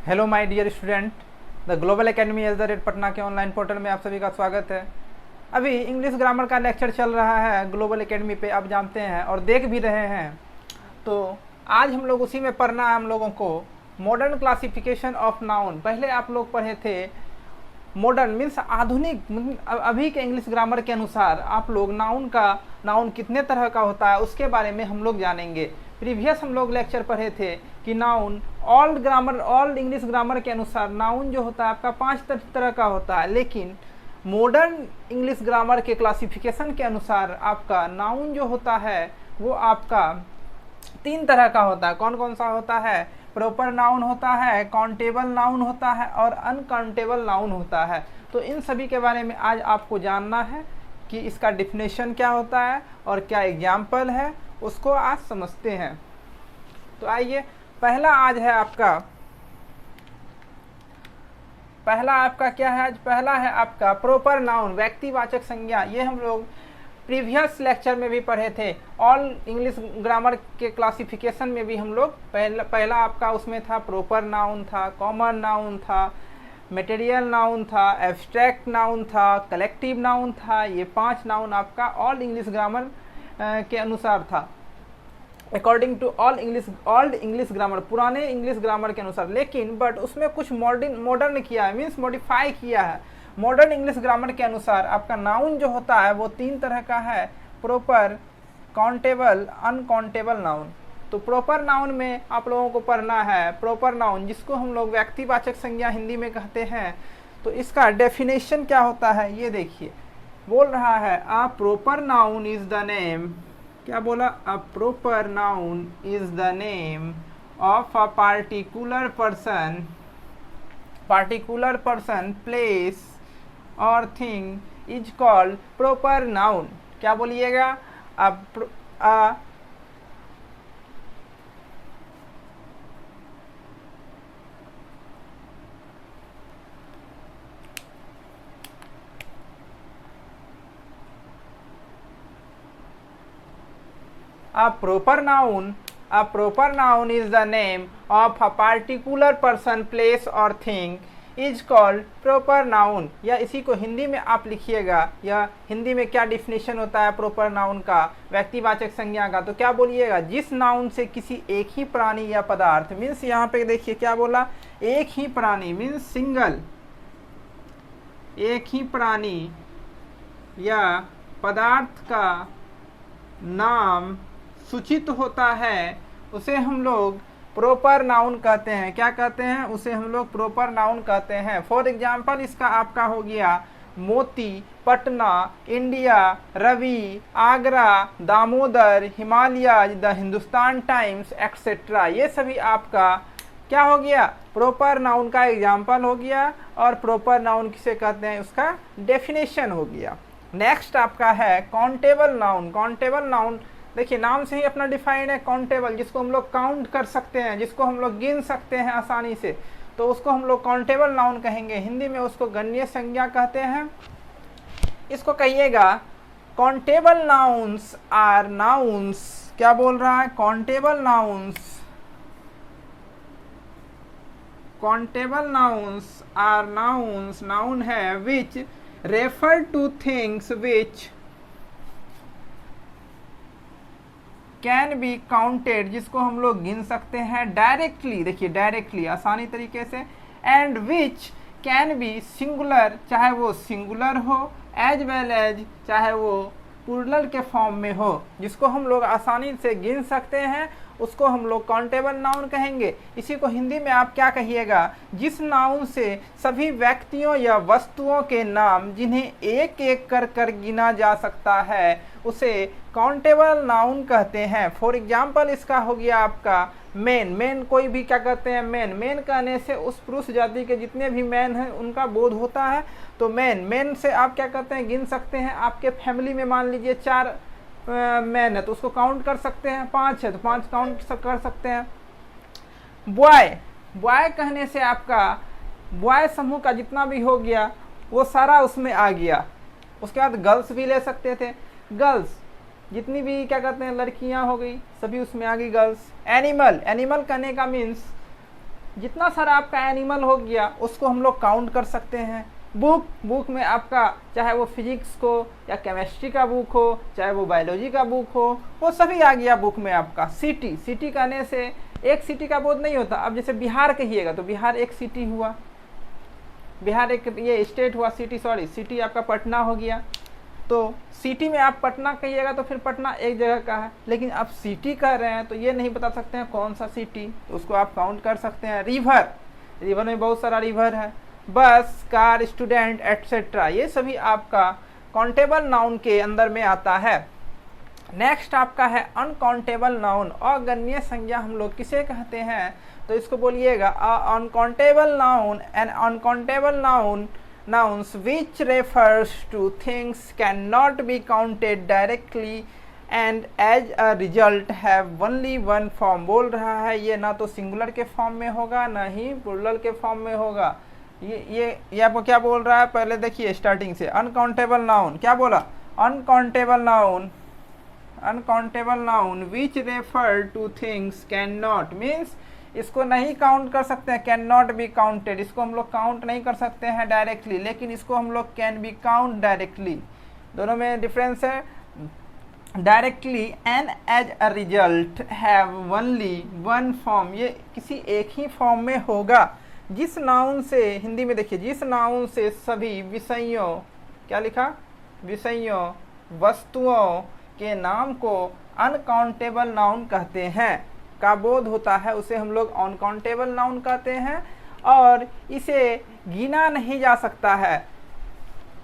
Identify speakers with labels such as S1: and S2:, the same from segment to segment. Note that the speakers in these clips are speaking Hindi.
S1: Hello my dear student, the global academy as the rate Patna के ऑनलाइन पोर्टल में आप सभी का स्वागत है। अभी इंग्लिश ग्रामर का लेक्चर चल रहा है ग्लोबल एकेडमी पे, आप जानते हैं और देख भी रहे हैं। तो आज हम लोग उसी में पढ़ना है हम लोगों को मॉडर्न क्लासिफिकेशन ऑफ नाउन। पहले आप लोग पढ़े थे मॉडर्न मीन्स आधुनिक, अभी के इंग्लिश ग्रामर के अनुसार आप लोग नाउन कितने तरह का होता है उसके बारे में हम लोग जानेंगे। प्रीवियस हम लोग लेक्चर पढ़े थे कि नाउन ऑल इंग्लिश ग्रामर के अनुसार नाउन जो होता है आपका 5 तरह का होता है, लेकिन मॉडर्न इंग्लिश ग्रामर के क्लासिफिकेशन के अनुसार आपका नाउन जो होता है वो आपका 3 तरह का होता है। कौन कौन सा होता है? प्रॉपर नाउन होता है, काउंटेबल नाउन होता है और अनकाउंटेबल नाउन होता है। तो इन सभी के बारे में आज आपको जानना है कि इसका डिफिनेशन क्या होता है और क्या एग्जाम्पल है, उसको आज समझते हैं। तो आइए, पहला आपका क्या है आज? पहला है आपका प्रॉपर नाउन, व्यक्तिवाचक संज्ञा। ये हम लोग प्रीवियस लेक्चर में भी पढ़े थे। ऑल इंग्लिश ग्रामर के क्लासिफिकेशन में भी हम लोग पहला आपका उसमें था प्रॉपर नाउन था, कॉमन नाउन था, मटेरियल नाउन था, एब्स्ट्रैक्ट नाउन था, कलेक्टिव नाउन था। ये 5 नाउन आपका ऑल इंग्लिश ग्रामर के अनुसार था, according to old English grammar, पुराने इंग्लिश ग्रामर के अनुसार। लेकिन बट उसमें कुछ मॉडर्न किया है, मीन्स मॉडिफाई किया है। मॉडर्न इंग्लिश ग्रामर के अनुसार आपका नाउन जो होता है वो 3 तरह का है, प्रॉपर, काउंटेबल, अनकाउंटेबल नाउन। तो प्रॉपर नाउन में आप लोगों को पढ़ना है प्रॉपर नाउन, जिसको हम लोग व्यक्तिवाचक संज्ञा हिंदी में कहते हैं। तो इसका डेफिनेशन क्या होता है ये देखिए, बोल रहा है a proper noun is the name, क्या बोला? A proper noun is the name of a particular person, place और thing is called proper noun. क्या बोलिएगा? A proper noun is the name of a particular person, place or thing is called proper noun। या इसी को हिंदी में आप लिखिएगा, या हिंदी में क्या डिफिनेशन होता है प्रॉपर नाउन का, व्यक्तिवाचक संज्ञा का। तो क्या बोलिएगा? जिस नाउन से किसी एक ही प्राणी या पदार्थ, मीन्स यहाँ पे देखिए क्या बोला, एक ही प्राणी मीन्स सिंगल, एक ही प्राणी या पदार्थ का नाम सूचित होता है, उसे हम लोग प्रॉपर नाउन कहते हैं। क्या कहते हैं? उसे हम लोग प्रॉपर नाउन कहते हैं। फॉर एग्जाम्पल इसका आपका हो गया Moti, Patna, India, Ravi, Agra, Damodar, Himalaya, the Hindustan times etcetera. ये सभी आपका क्या हो गया? प्रॉपर नाउन का एग्जाम्पल हो गया, और प्रॉपर नाउन किसे कहते हैं उसका डेफिनेशन हो गया। नेक्स्ट आपका है काउंटेबल नाउन। काउंटेबल नाउन देखिए नाम से ही अपना डिफाइंड है, काउंटेबल, जिसको हम लोग काउंट कर सकते हैं, जिसको हम लोग गिन सकते हैं आसानी से, तो उसको हम लोग काउंटेबल नाउन कहेंगे। हिंदी में उसको गणनीय संज्ञा कहते हैं। इसको कहिएगा काउंटेबल नाउन्स आर नाउन्स, क्या बोल रहा है? Countable nouns are nouns, noun है which refer to things which can be counted, जिसको हम लोग गिन सकते हैं डायरेक्टली, देखिए डायरेक्टली आसानी तरीके से, and which can B singular, चाहे वो सिंगुलर हो, एज वेल एज चाहे वो प्लूरल के फॉर्म में हो, जिसको हम लोग आसानी से गिन सकते हैं उसको हम लोग काउंटेबल नाउन कहेंगे। इसी को हिंदी में आप क्या कहिएगा? जिस नाउन से सभी व्यक्तियों या वस्तुओं के नाम जिन्हें एक एक कर गिना जा सकता है उसे काउंटेबल नाउन कहते हैं। फॉर एग्जाम्पल इसका हो गया आपका मैन, कोई भी क्या कहते हैं? मैन कहने से उस पुरुष जाति के जितने भी मैन हैं उनका बोध होता है। तो मैन से आप क्या कहते हैं? गिन सकते हैं। आपके फैमिली में मान लीजिए 4 मैन है तो उसको काउंट कर सकते हैं, 5 है तो 5 काउंट कर सकते हैं। बॉय कहने से आपका बॉय समूह का जितना भी हो गया वो सारा उसमें आ गया। उसके बाद गर्ल्स भी ले सकते थे, गर्ल्स जितनी भी क्या कहते हैं लड़कियां हो गई सभी उसमें आ गई गर्ल्स। एनिमल कहने का मीन्स जितना सारा आपका एनिमल हो गया उसको हम लोग काउंट कर सकते हैं। बुक में आपका चाहे वो फिजिक्स को या केमिस्ट्री का बुक हो, चाहे वो बायोलॉजी का बुक हो, वो सभी आ गया बुक में आपका। सिटी कहने से एक सिटी का बोध नहीं होता। अब जैसे बिहार कहिएगा तो बिहार एक सिटी हुआ, बिहार एक ये स्टेट हुआ। सिटी आपका पटना हो गया। तो सिटी में आप पटना कहिएगा तो फिर पटना एक जगह का है, लेकिन आप सिटी कह रहे हैं तो ये नहीं बता सकते हैं कौन सा सिटी, तो उसको आप काउंट कर सकते हैं। रिवर में बहुत सारा रिवर है। बस, कार, स्टूडेंट एटसेट्रा, ये सभी आपका काउंटेबल नाउन के अंदर में आता है। नेक्स्ट आपका है अनकाउंटेबल नाउन। अगण्य संज्ञा हम लोग किसे कहते हैं, तो इसको बोलिएगा uncountable noun and uncountable nouns which refers to things cannot be counted directly and as a result have only one form। बोल रहा है ये ना तो सिंगुलर के फॉर्म में होगा ना ही प्लूरल के फॉर्म में होगा। ये आपको क्या बोल रहा है, पहले देखिए स्टार्टिंग से। अनकाउंटेबल नाउन क्या बोला, uncountable noun which refer to things can not, means इसको नहीं काउंट कर सकते हैं। कैन नॉट बी काउंटेड, इसको हम लोग काउंट नहीं कर सकते हैं डायरेक्टली, लेकिन इसको हम लोग कैन बी काउंट डायरेक्टली। दोनों में डिफरेंस है। Directly and as a result have only one form, ये किसी एक ही फॉर्म में होगा। जिस नाउन से, हिंदी में देखिए, जिस नाउन से सभी विषयों, क्या लिखा, विषयों वस्तुओं के नाम को अनकाउंटेबल नाउन कहते हैं का बोध होता है, उसे हम लोग अनकाउंटेबल नाउन कहते हैं। और इसे गिना नहीं जा सकता है,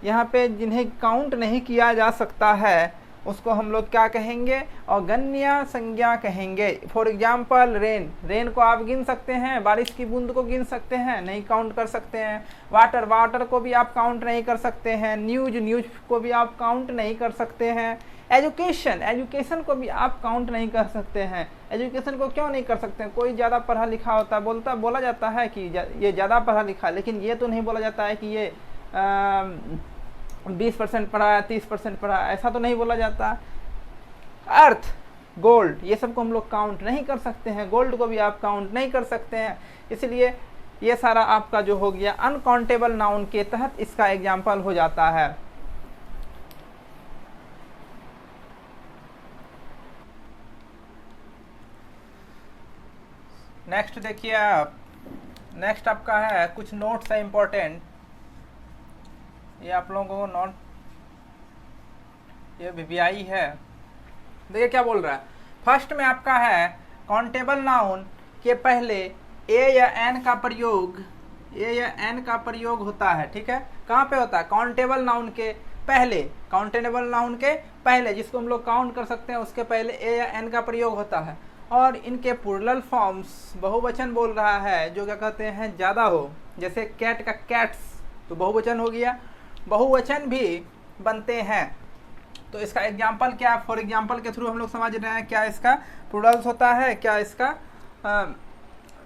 S1: यहाँ पे जिन्हें काउंट नहीं किया जा सकता है उसको हम लोग क्या कहेंगे, अगण्य संज्ञा कहेंगे। फॉर एग्जाम्पल रेन को आप गिन सकते हैं, बारिश की बूंद को गिन सकते हैं, नहीं काउंट कर सकते हैं। वाटर को भी आप काउंट नहीं कर सकते हैं। न्यूज को भी आप काउंट नहीं कर सकते हैं। एजुकेशन को भी आप काउंट नहीं कर सकते हैं। एजुकेशन को क्यों नहीं कर सकते हैं, कोई ज़्यादा पढ़ा लिखा होता है, बोला जाता है कि ये ज़्यादा पढ़ा लिखा, लेकिन ये तो नहीं बोला जाता है कि ये 20% पढ़ा है, 30% पढ़ा है, ऐसा तो नहीं बोला जाता। अर्थ, गोल्ड, ये सब को हम लोग काउंट नहीं कर सकते हैं। गोल्ड को भी आप काउंट नहीं कर सकते हैं। इसलिए ये सारा आपका जो हो गया अनकाउंटेबल नाउन के तहत इसका एग्जाम्पल हो जाता है। नेक्स्ट देखिए आप, नेक्स्ट आपका है कुछ नोट्स है इम्पोर्टेंट, ये आप लोगों को नोट, ये वीवीआई है। देखिए क्या बोल रहा है। फर्स्ट में आपका है काउंटेबल नाउन के पहले ए या एन का प्रयोग होता है। ठीक है, कहाँ पे होता है, काउंटेबल नाउन के पहले। काउंटेबल नाउन के पहले, जिसको हम लोग काउंट कर सकते हैं, उसके पहले ए या एन का प्रयोग होता है। और इनके प्लूरल फॉर्म्स, बहुवचन बोल रहा है, जो क्या कहते हैं ज़्यादा हो, जैसे कैट का कैट्स तो बहुवचन हो गया। बहुवचन भी बनते हैं। तो इसका एग्जाम्पल क्या, फॉर एग्जाम्पल के थ्रू हम लोग समझ रहे हैं क्या इसका प्लूरल्स होता है, क्या इसका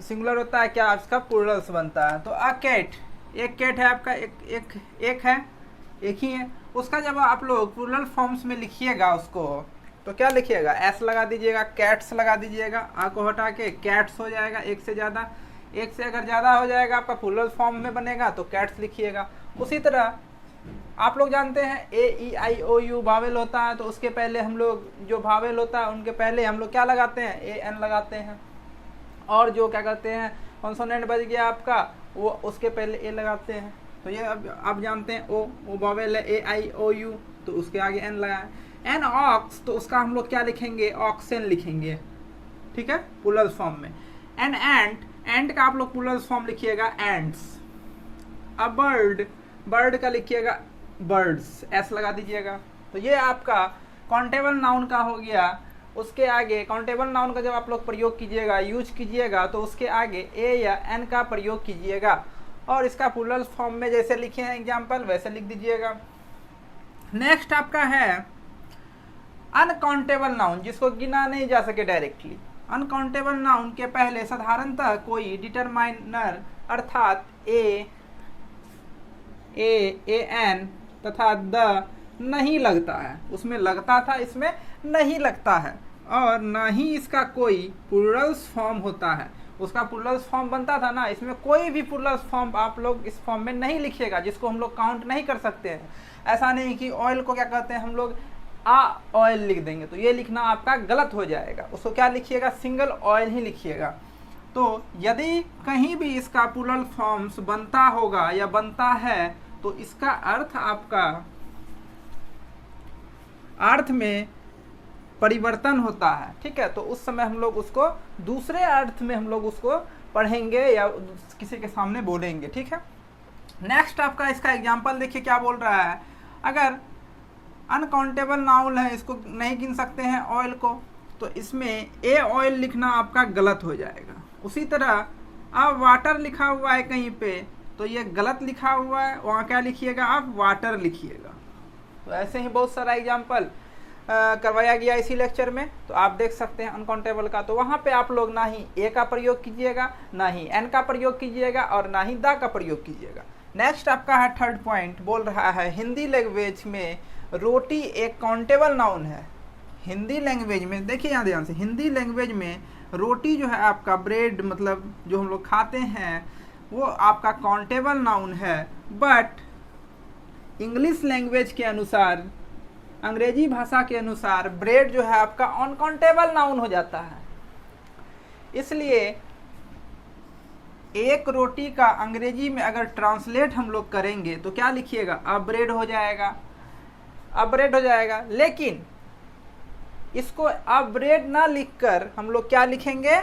S1: सिंगुलर होता है, क्या इसका प्लूरल्स बनता है। तो अ कैट, एक कैट है आपका, एक ही है। उसका जब आप लोग प्लूरल फॉर्म्स में लिखिएगा उसको, तो क्या लिखिएगा, एस लगा दीजिएगा, कैट्स लगा दीजिएगा, आ को हटा के कैट्स हो जाएगा। एक से ज़्यादा, एक से अगर ज़्यादा हो जाएगा आपका प्लूरल फॉर्म में बनेगा तो कैट्स लिखिएगा। उसी तरह आप लोग जानते हैं ए ई आई ओ यू वावेल होता है, तो उसके पहले हम लोग जो वावेल होता है उनके पहले हम लोग क्या लगाते हैं, ए एन लगाते हैं। और जो क्या कहते हैं कॉन्सोनेंट बज गया आपका, वो उसके पहले ए लगाते हैं। तो ये अब आप जानते हैं ओ वावेल है, ए आई ओ यू, तो उसके आगे एन लगाए। एन ऑक्स, तो उसका हम लोग क्या लिखेंगे, ऑक्सेन लिखेंगे। ठीक है, प्लूरल फॉर्म में। एन एंट का आप लोग प्लूरल फॉर्म लिखिएगा एंट्स। अ बर्ड का लिखिएगा बर्ड्स, एस लगा दीजिएगा। तो ये आपका काउंटेबल नाउन का हो गया। उसके आगे काउंटेबल नाउन का जब आप लोग प्रयोग कीजिएगा, यूज कीजिएगा, तो उसके आगे ए या एन का प्रयोग कीजिएगा। और इसका प्लूरल फॉर्म में जैसे लिखे हैं एग्जाम्पल, वैसे लिख दीजिएगा। नेक्स्ट आपका है अनकाउंटेबल नाउन, जिसको गिना नहीं जा सके डायरेक्टली। अनकाउंटेबल नाउन के पहले साधारणतः कोई डिटरमाइनर अर्थात ए एन तथा द नहीं लगता है। उसमें लगता था, इसमें नहीं लगता है। और ना ही इसका कोई प्लूरल्स फॉर्म होता है। उसका प्लूरल फॉर्म बनता था ना, इसमें कोई भी प्लूरल फॉर्म आप लोग इस फॉर्म में नहीं लिखिएगा जिसको हम लोग काउंट नहीं कर सकते हैं। ऐसा नहीं कि ऑयल को क्या कहते हैं हम लोग आ ऑयल लिख देंगे, तो ये लिखना आपका गलत हो जाएगा। उसको क्या लिखिएगा, सिंगल ऑयल ही लिखिएगा। तो यदि कहीं भी इसका प्लूरल फॉर्म्स बनता होगा या बनता है तो इसका अर्थ आपका अर्थ में परिवर्तन होता है, ठीक है। तो उस समय हम लोग उसको दूसरे अर्थ में हम लोग उसको पढ़ेंगे या किसी के सामने बोलेंगे, ठीक है। नेक्स्ट आपका इसका एग्जांपल देखिए क्या बोल रहा है। अगर अनकाउंटेबल नाउन है, इसको नहीं गिन सकते हैं ऑयल को, तो इसमें ए ऑयल लिखना आपका गलत हो जाएगा। उसी तरह अब वाटर लिखा हुआ है कहीं पे, तो ये गलत लिखा हुआ है, वहाँ क्या लिखिएगा, आप वाटर लिखिएगा। तो ऐसे ही बहुत सारा एग्जाम्पल करवाया गया इसी लेक्चर में, तो आप देख सकते हैं अनकाउंटेबल का। तो वहाँ पे आप लोग ना ही ए का प्रयोग कीजिएगा, ना ही एन का प्रयोग कीजिएगा और ना ही दा का प्रयोग कीजिएगा। नेक्स्ट आपका है थर्ड पॉइंट, बोल रहा है हिंदी लैंग्वेज में रोटी एक काउंटेबल नाउन है। हिंदी लैंग्वेज में देखिए यहाँ ध्यान से, हिंदी लैंग्वेज में रोटी जो है आपका ब्रेड, मतलब जो हम लोग खाते हैं वो आपका काउंटेबल नाउन है। बट इंग्लिश लैंग्वेज के अनुसार, अंग्रेजी भाषा के अनुसार ब्रेड जो है आपका अनकाउंटेबल नाउन हो जाता है। इसलिए एक रोटी का अंग्रेजी में अगर ट्रांसलेट हम लोग करेंगे तो क्या लिखिएगा, अ ब्रेड हो जाएगा, अ ब्रेड हो जाएगा। लेकिन इसको अ ब्रेड ना लिखकर हम लोग क्या लिखेंगे,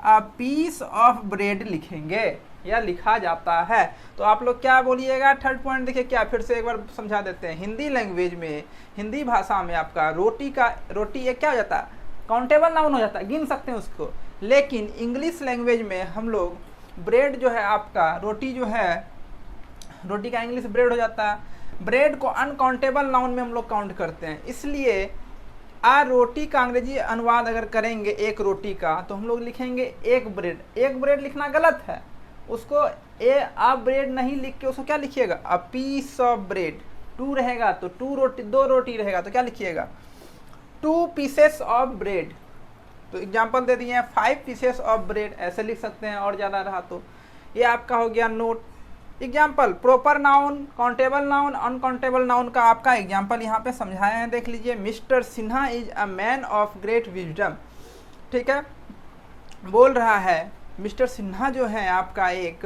S1: अ पीस ऑफ ब्रेड लिखेंगे, या लिखा जाता है। तो आप लोग क्या बोलिएगा, थर्ड पॉइंट देखिए क्या, फिर से एक बार समझा देते हैं। हिंदी लैंग्वेज में, हिंदी भाषा में आपका रोटी एक क्या हो जाता है, काउंटेबल नाउन हो जाता है, गिन सकते हैं उसको। लेकिन इंग्लिश लैंग्वेज में हम लोग ब्रेड जो है आपका, रोटी जो है, रोटी का इंग्लिश ब्रेड हो जाता है। ब्रेड को अनकाउंटेबल नाउन में हम लोग काउंट करते हैं। इसलिए आ रोटी का अंग्रेजी अनुवाद अगर करेंगे एक रोटी का, तो हम लोग लिखेंगे एक ब्रेड। एक ब्रेड लिखना गलत है, उसको ए आ ब्रेड नहीं लिख के उसको क्या लिखिएगा, a piece of bread. Two रहेगा तो टू रोटी, दो रोटी रहेगा तो क्या लिखिएगा, टू पीसेस ऑफ ब्रेड। तो एग्जांपल दे दिए हैं 5 पीसेस ऑफ ब्रेड, ऐसे लिख सकते हैं और ज़्यादा रहा तो। ये आपका हो गया note. Example proper noun, countable noun, uncountable noun का आपका एग्जाम्पल यहाँ पे समझाए हैं, देख लीजिए। Mister Sinha is a man of great wisdom, ठीक है। बोल रहा है मिस्टर सिन्हा जो है आपका एक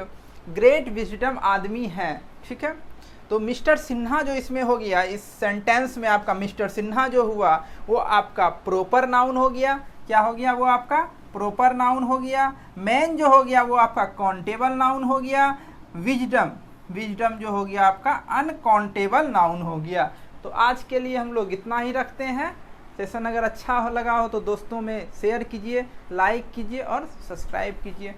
S1: ग्रेट विजडम आदमी है, ठीक है। तो मिस्टर सिन्हा जो इसमें हो गया, इस सेंटेंस में आपका मिस्टर सिन्हा जो हुआ वो आपका प्रॉपर नाउन हो गया। क्या हो गया, वो आपका प्रॉपर नाउन हो गया। मैन जो हो गया वो आपका काउंटेबल नाउन हो गया। विजडम जो हो गया आपका अनकाउंटेबल नाउन हो गया। तो आज के लिए हम लोग इतना ही रखते हैं। सेशन अगर अच्छा लगा हो तो दोस्तों में शेयर कीजिए, लाइक कीजिए और सब्सक्राइब कीजिए।